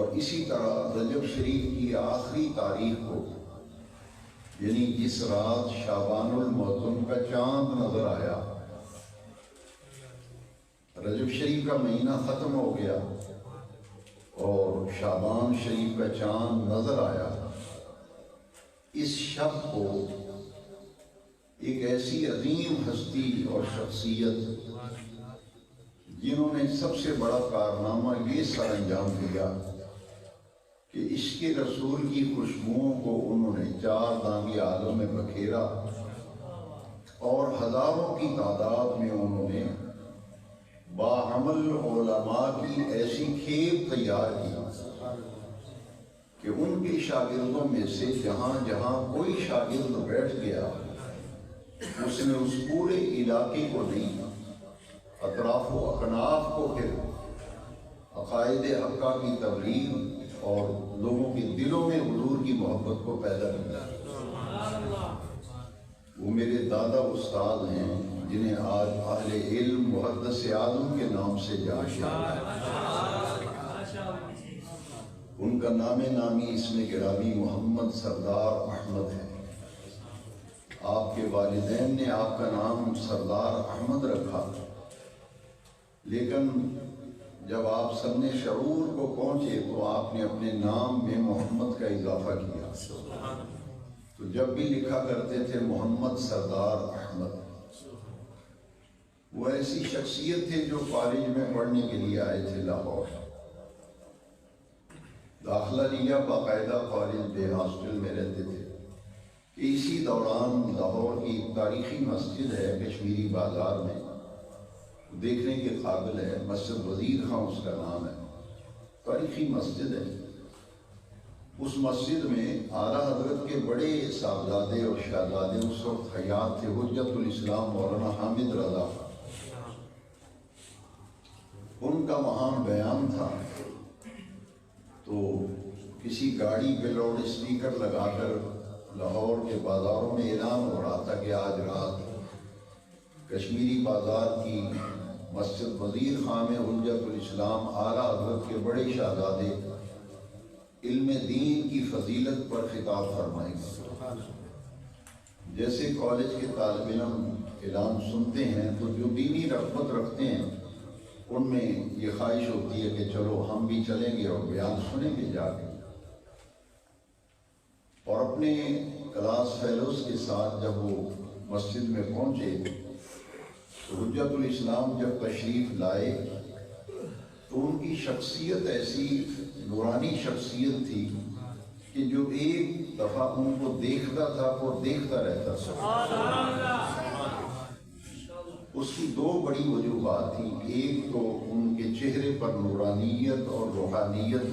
اور اسی طرح رجب شریف کی آخری تاریخ کو، یعنی جس رات شعبان المعظم کا چاند نظر آیا، رجب شریف کا مہینہ ختم ہو گیا اور شعبان شریف کا چاند نظر آیا، اس شب کو ایک ایسی عظیم ہستی اور شخصیت جنہوں نے سب سے بڑا کارنامہ یہ سر انجام دیا کہ عشق رسول کی خوشبوؤں کو انہوں نے 4 دانگی عالم میں بکھیرا اور ہزاروں کی تعداد میں انہوں نے باعمل علماء کی ایسی کھیپ تیار کی کہ ان کے شاگردوں میں سے جہاں جہاں کوئی شاگرد بیٹھ گیا اس نے اس پورے علاقے کو نہیں، اطراف و اکناف کو پھر عقائد حقہ کی تبلیغ اور لوگوں کے دلوں میں حضور کی محبت کو پیدا کیا۔ وہ میرے دادا استاد ہیں جنہیں آج اہل علم محدث اعظم کے نام سے جانتے ہیں۔ ان کا نام نامی اسم گرامی محمد سردار احمد ہے۔ آپ کے والدین نے آپ کا نام سردار احمد رکھا، لیکن جب آپ سن شعور کو پہنچے تو آپ نے اپنے نام میں محمد کا اضافہ کیا، تو جب بھی لکھا کرتے تھے محمد سردار احمد۔ وہ ایسی شخصیت تھے جو کالج میں پڑھنے کے لیے آئے تھے لاہور، داخلہ لیا، باقاعدہ کالج بے ہاسٹل میں رہتے تھے کہ اسی دوران لاہور کی تاریخی مسجد ہے کشمیری بازار میں، دیکھنے کے قابل ہے، مسجد وزیر خان اس کا نام ہے، تاریخی مسجد ہے۔ اس مسجد میں اعلیٰ حضرت کے بڑے صاحبزادے اور شہزادے اس وقت حیات تھے، حجت الاسلام مولانا حامد رضا، ان کا وہاں بیان تھا، تو کسی گاڑی پہ لاؤڈ اسپیکر لگا کر لاہور کے بازاروں میں اعلان ہو رہا تھا کہ آج رات کشمیری بازار کی مسجد وزیر خان میں حجت الاسلام اعلیٰ حضرت کے بڑے شہزادے علم دین کی فضیلت پر خطاب فرمائیں گے۔ جیسے کالج کے طالب علم اعلان سنتے ہیں تو جو دینی رغبت رکھتے ہیں ان میں یہ خواہش ہوتی ہے کہ چلو ہم بھی چلیں گے اور بیان سنیں گے جا کے، اور اپنے کلاس فیلوز کے ساتھ جب وہ مسجد میں پہنچے تو حجت الاسلام جب تشریف لائے تو ان کی شخصیت ایسی نورانی شخصیت تھی کہ جو ایک دفعہ ان کو دیکھتا تھا وہ دیکھتا رہتا تھا۔ اس کی 2 بڑی وجوہات تھیں، ایک تو ان کے چہرے پر نورانیت اور روحانیت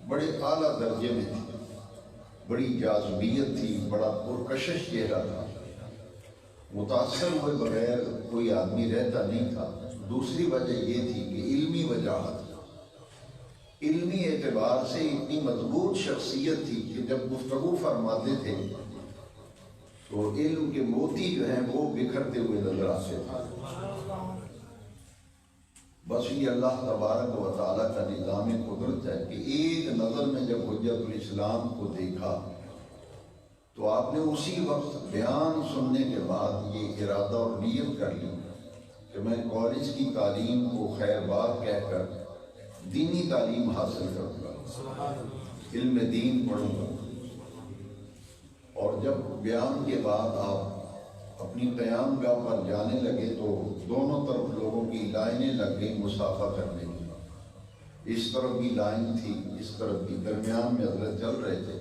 بڑے اعلیٰ درجے میں تھی، بڑی جاذبیت تھی، بڑا پرکشش چہرہ تھا، متاثر ہوئے بغیر کوئی آدمی رہتا نہیں تھا۔ دوسری وجہ یہ تھی کہ علمی وجاہت، علمی اعتبار سے اتنی مضبوط شخصیت تھی کہ جب گفتگو فرماتے تھے تو علم کے موتی جو ہیں وہ بکھرتے ہوئے نظر آتے تھے۔ بس یہ اللہ تبارک و تعالیٰ کا نظام قدرت ہے کہ ایک نظر میں جب حجت الاسلام کو دیکھا تو آپ نے اسی وقت بیان سننے کے بعد یہ ارادہ اور نیت کر لی کہ میں کالج کی تعلیم کو خیر بات کہہ کر دینی تعلیم حاصل کروں گا، علم دین پڑھوں گا۔ اور جب بیان کے بعد آپ اپنی قیام گاہ پر جانے لگے تو دونوں طرف لوگوں کی لائنیں لگ گئی مصافحہ کرنے کی، اس طرف بھی لائن تھی، اس طرف بھی، درمیان میں حضرت چل رہے تھے۔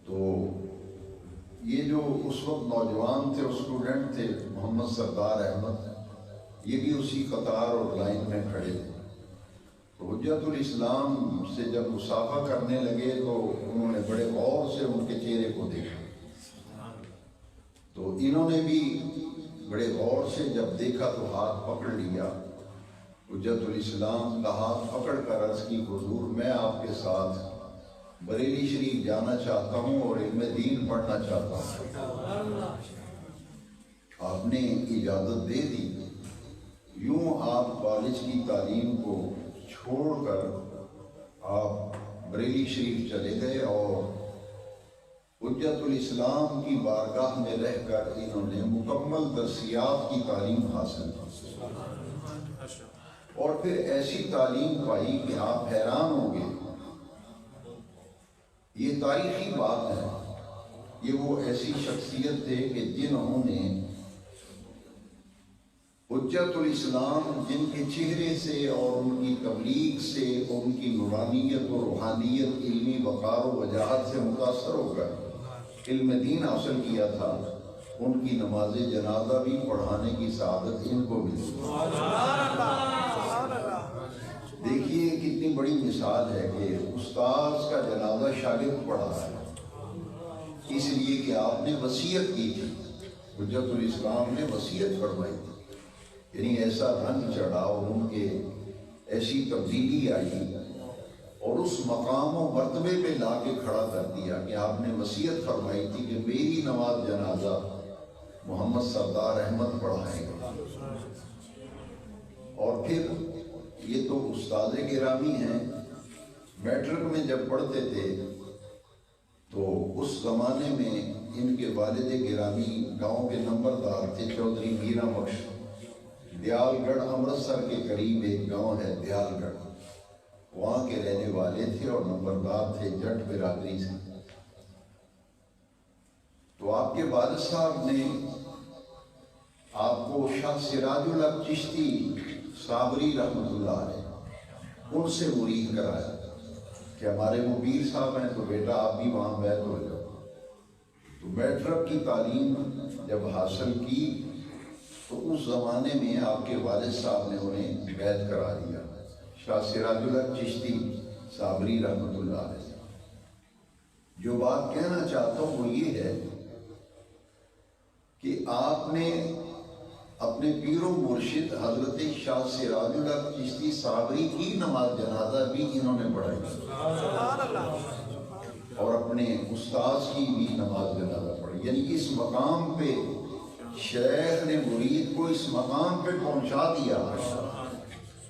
تو یہ جو اس وقت نوجوان تھے، اسٹوڈنٹ تھے، محمد سردار احمد، یہ بھی اسی قطار اور لائن میں کھڑے تھے۔ تو حجت الاسلام سے جب مصافحہ کرنے لگے تو انہوں نے بڑے غور سے ان کے چہرے کو دیکھا، تو انہوں نے بھی بڑے غور سے جب دیکھا تو ہاتھ پکڑ لیا۔ حجت الاسلام کا ہاتھ پکڑ کر عرض کی، حضور میں آپ کے ساتھ بریلی شریف جانا چاہتا ہوں اور علم دین پڑھنا چاہتا ہوں۔ آپ نے اجازت دے دی۔ یوں آپ کالج کی تعلیم کو چھوڑ کر آپ بریلی شریف چلے گئے اور حجت الاسلام کی بارگاہ میں رہ کر انہوں نے مکمل درسیات کی تعلیم حاصل کی اور پھر ایسی تعلیم پائی کہ آپ حیران ہوں گے. یہ تاریخی بات ہے. یہ وہ ایسی شخصیت تھے کہ جنہوں نے حجت الاسلام، جن کے چہرے سے اور ان کی تبلیغ سے ان کی نورانیت و روحانیت، علمی وقار و وجاہت سے متاثر ہو کر علم دین حاصل کیا تھا، ان کی نماز جنازہ بھی پڑھانے کی سعادت ان کو ملی. دیکھیے کتنی بڑی مثال ہے کہ استاذ کا جنازہ شاگرد پڑھا ہے، اس لیے کہ آپ نے وصیت کی تھی. حجت الاسلام نے وصیت فرمائی تھی. یعنی ایسا رنگ چڑھا اور ان کے ایسی تبدیلی آئی اور اس مقام و مرتبے پہ لا کے کھڑا کر دیا کہ آپ نے وصیت فرمائی تھی کہ میری نماز جنازہ محمد سردار احمد پڑھائیں گے. اور پھر یہ تو استاد گرامی ہیں. میٹرک میں جب پڑھتے تھے تو اس زمانے میں ان کے والد گرامی گاؤں کے نمبردار تھے، چودھری میرا بخش. دیال گڑھ امرتسر کے قریب ایک گاؤں ہے دیال گڑھ، وہاں کے رہنے والے تھے اور نمبردار تھے، جٹ برادری سے. تو آپ کے والد صاحب نے آپ کو شاہ سراج الحق چشتی صابری رحمۃ اللہ علیہ ان سے مرید کرایا کہ ہمارے وہ پیر صاحب ہیں تو بیٹا آپ بھی وہاں بیعت ہو جاؤ. تو میٹرک کی تعلیم جب حاصل کی تو اس زمانے میں آپ کے والد صاحب نے انہیں بیعت کرا دیا، شاہ سراج الحق چشتی صابری رحمۃ اللہ علیہ. جو بات کہنا چاہتا ہوں وہ یہ ہے کہ آپ نے اپنے پیر و مرشد حضرت شاہ سراج الحق چشتی صابری کی نماز جنازہ بھی انہوں نے پڑھائی اور اپنے استاذ کی بھی نماز جنازہ پڑھی. یعنی اس مقام پہ شیخ نے مرید کو اس مقام پہ پہنچا دیا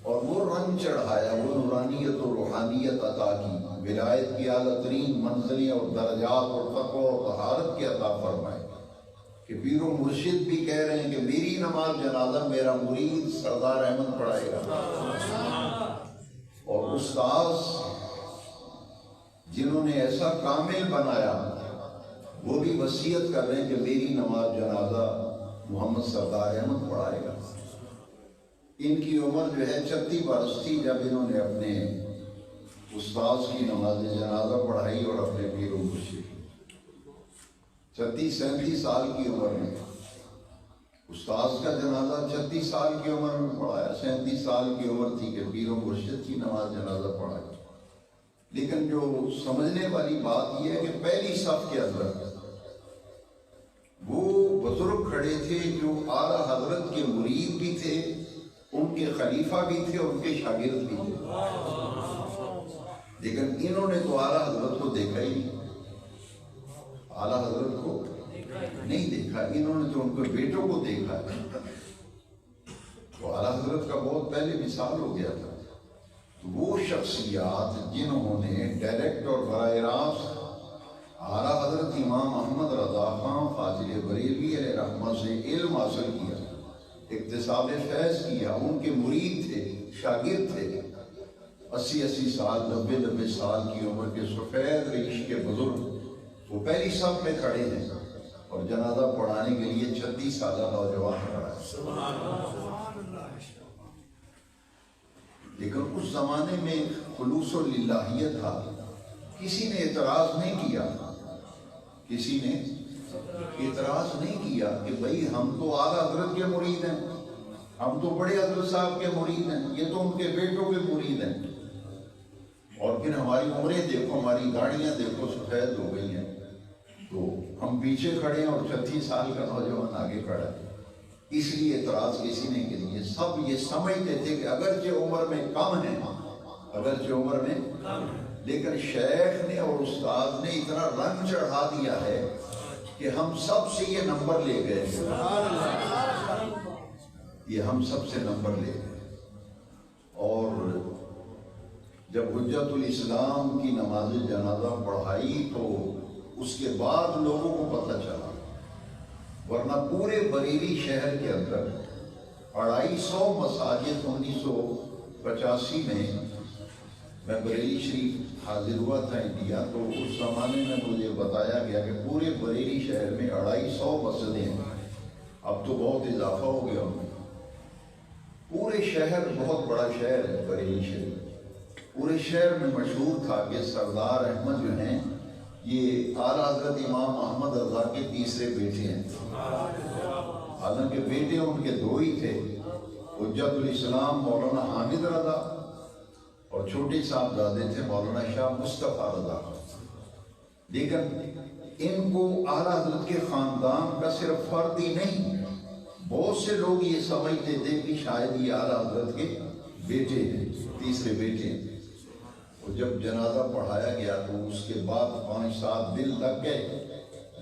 اور وہ رنگ چڑھایا، وہ نورانیت و روحانیت عطا کی، ولایت کی اعلیٰ ترین منزلیں اور درجات اور تقوی اور طہارت کی عطا فرمائے کہ پیر و مرشد بھی کہہ رہے ہیں کہ میری نماز جنازہ میرا مرید سردار احمد پڑھائے گا. اور استاذ جنہوں نے ایسا کامل بنایا وہ بھی وصیت کر رہے ہیں کہ میری نماز جنازہ محمد سردار احمد پڑھائے گا. ان کی عمر جو ہے 36 برس تھی جب انہوں نے اپنے استاذ کی نماز جنازہ پڑھائی اور اپنے پیر و مرشد 36-37 سال کی عمر میں استاذ کا جنازہ 36 سال کی عمر میں پڑھایا. 37 سال کی عمر تھی کہ پیر و مرشد کی نماز جنازہ پڑھائی. لیکن جو سمجھنے والی بات یہ ہے کہ پہلی صف کے اندر وہ بزرگ کھڑے تھے جو اعلیٰ حضرت کے مرید بھی تھے، ان کے خلیفہ بھی تھے اور ان کے شاگرد بھی تھے. لیکن انہوں نے تو اعلیٰ حضرت کو دیکھا ہی نہیں، اعلیٰ حضرت کو نہیں دیکھا. انہوں نے تو ان کے بیٹوں کو دیکھا. تو اعلیٰ حضرت کا بہت پہلے وصال ہو گیا تھا. تو وہ شخصیات جنہوں نے ڈائریکٹ اور براہ راست اعلیٰ حضرت امام احمد رضا خان فاضل بریلوی علیہ رحمہ سے علم حاصل کیا، اکتساب فیض کیا، ان کے مرید تھے، شاگرد تھے. 80 سال 90 سال کی عمر کے سفید ریش کے بزرگ وہ پہلی صف میں کھڑے ہیں اور جنازہ پڑھانے کے لیے 36 سالہ نوجوان کھڑا ہے. لیکن اس زمانے میں خلوص و للہیت تھا. کسی نے اعتراض نہیں کیا، کسی نے اعتراض نہیں کیا کہ بھئی ہم تو اعلیٰ حضرت کے مرید ہیں، ہم تو بڑے حضرت صاحب کے مرید ہیں، یہ تو ان کے بیٹوں کے مرید ہیں. اور پھر ہماری عمریں دیکھو، ہماری داڑیاں دیکھو سفید ہو گئی ہیں، تو ہم پیچھے کھڑے ہیں اور 36 سال کا نوجوان آگے کھڑا ہے. اس لیے اعتراض کسی نے کے لیے سب یہ سمجھتے تھے کہ اگرچہ عمر میں کم ہیں، اگرچہ عمر میں لیکن شیخ نے اور استاد نے اتنا رنگ چڑھا دیا ہے کہ ہم سب سے یہ نمبر لے گئے، یہ ہم سب سے نمبر لے گئے. اور جب حجت الاسلام کی نماز جنازہ پڑھائی تو اس کے بعد لوگوں کو پتہ چلا، ورنہ پورے بریلی شہر کے اندر 250 مساجد 1985 میں بریلی شریف حاضر ہوا تھا انڈیا، تو اس زمانے میں مجھے بتایا گیا کہ پورے بریلی شہر میں 250 مسجدیں ہیں، اب تو بہت اضافہ ہو گیا ان میں۔ پورے شہر، بہت بڑا شہر ہے بریلی شہر، پورے شہر میں مشہور تھا کہ سردار احمد جو ہیں یہ اعلیٰ حضرت امام احمد رضا کے تیسرے بیٹے ہیں، حالانکہ بیٹے ان کے 2 ہی تھے، حجت الاسلام مولانا حامد رضا اور چھوٹے صاحبزادے تھے مولانا شاہ مصطفیٰ رضا۔ لیکن ان کو اعلیٰ حضرت کے خاندان کا صرف فرد ہی نہیں، بہت سے لوگ یہ سمجھتے تھے کہ شاید یہ اعلیٰ حضرت کے بیٹے ہیں، تیسرے بیٹے ہیں۔ اور جب جنازہ پڑھایا گیا تو اس کے بعد 5-7 دن لگ گئے،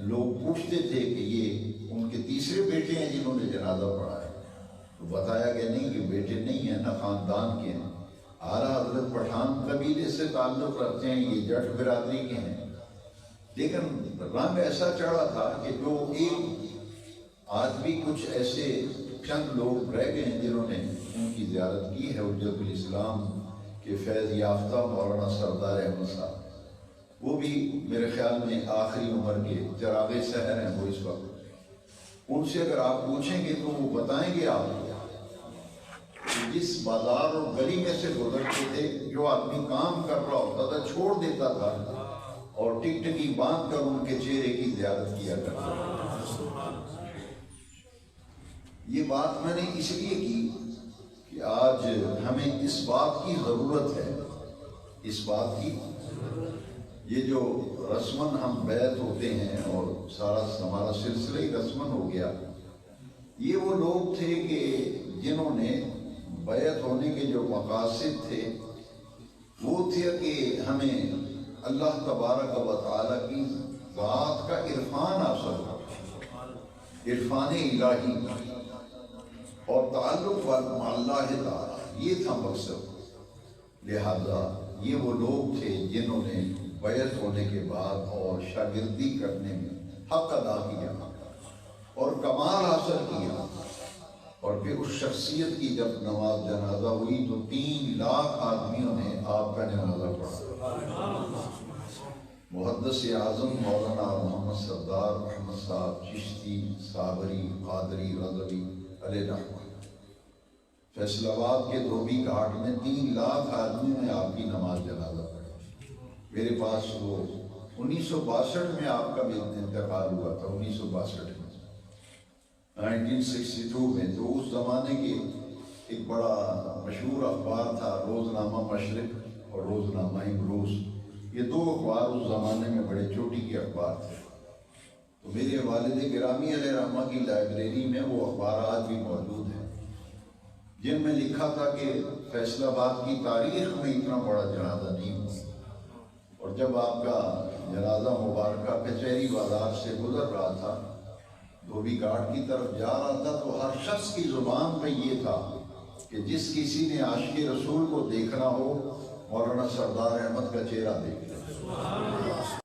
لوگ پوچھتے تھے کہ یہ ان کے تیسرے بیٹے ہیں جنہوں نے جنازہ پڑھایا، تو بتایا گیا نہیں کہ بیٹے نہیں ہیں، نہ خاندان کے ہیں، اعلیٰ حضرت پٹھان قبیلے سے تعلق رکھتے ہیں، یہ جٹ برادری کے ہیں۔ لیکن رنگ ایسا چڑھا تھا کہ جو ایک آج بھی کچھ ایسے چند لوگ رہ گئے ہیں جنہوں نے ان کی زیارت کی ہے، حجت الاسلام کے فیض یافتہ مولانا سردار احمد صاحب، وہ بھی میرے خیال میں آخری عمر کے چراغ سحر ہیں وہ اس وقت۔ ان سے اگر آپ پوچھیں گے تو وہ بتائیں گے آپ کہ جس بازار اور گلی میں سے گزرتے تھے، جو آدمی کام کر رہا ہوتا تھا چھوڑ دیتا تھا اور ٹکٹکی باندھ کر ان کے چہرے کی زیارت کیا کرتا تھا۔ یہ بات میں نے اس لیے کی کہ آج ہمیں اس بات کی ضرورت ہے، اس بات کی، یہ جو رسماً ہم بیعت ہوتے ہیں اور سارا ہمارا سلسلہ ہی رسماً ہو گیا، یہ وہ لوگ تھے کہ جنہوں نے بیعت ہونے کے جو مقاصد تھے وہ تھے کہ ہمیں اللہ تبارک و تعالیٰ کی ذات کا عرفان حاصل ہو، عرفان الہی اور تعلق مع اللہ تعالیٰ، یہ تھا مقصد۔ لہذا یہ وہ لوگ تھے جنہوں نے بیعت ہونے کے بعد اور شاگردی کرنے میں حق ادا کیا اور کمال حاصل کیا، اور پھر اس شخصیت کی جب نماز جنازہ ہوئی تو 3 لاکھ آدمیوں نے آپ کا جنازہ پڑھا۔ محدث اعظم مولانا محمد سردار احمد صاحب چشتی صابری قادری رضوی علیہ رحمہ فیصل آباد کے دھوبی گھاٹ میں 3 لاکھ آدمیوں نے آپ کی نماز جنازہ پڑھی۔ میرے پاس وہ 1962 میں آپ کا انتقال ہوا تھا، 1962 میں، 1962 میں، تو اس زمانے کے ایک بڑا مشہور اخبار تھا روزنامہ مشرق اور روزنامہ امروز، یہ 2 اخبار اس زمانے میں بڑے چوٹی کے اخبار تھے۔ تو میرے والد گرامی علیہ رحمہ کی لائبریری میں وہ اخبار آج بھی موجود ہیں، جن میں لکھا تھا کہ فیصل آباد کی تاریخ میں اتنا بڑا جنازہ نہیں ہوا، اور جب آپ کا جنازہ مبارکہ کچہری بازار سے گزر رہا تھا، دھوبی گھاٹ کی طرف جا رہا تھا، تو ہر شخص کی زبان میں یہ تھا کہ جس کسی نے عاشق رسول کو دیکھنا ہو مولانا سردار احمد کا چہرہ دیکھ لے۔